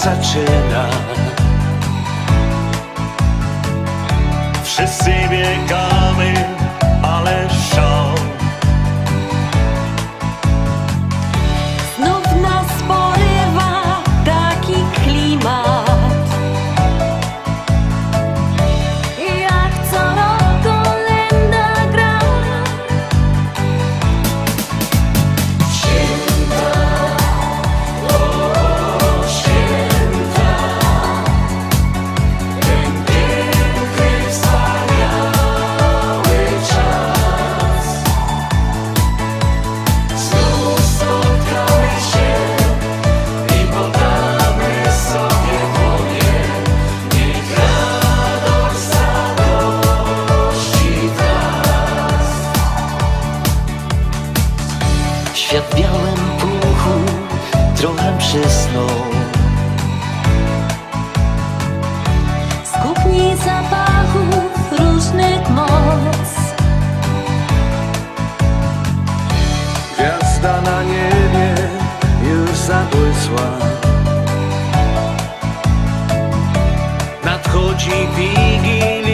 zaczyna. Wszyscy biegamy, ale szał. Znów nas porywa taki klimat, jak co rok kolęda gra. Święta, o święta, ten piękny, wspaniały czas. Znów spotkamy się i podamy sobie dłonie. Niech radość zagości nas. Świat w białym puchu trochę przysnął. Skupni zapachów różnych moc. Gwiazda na niebie już zabłysła. Nadchodzi Wigilia.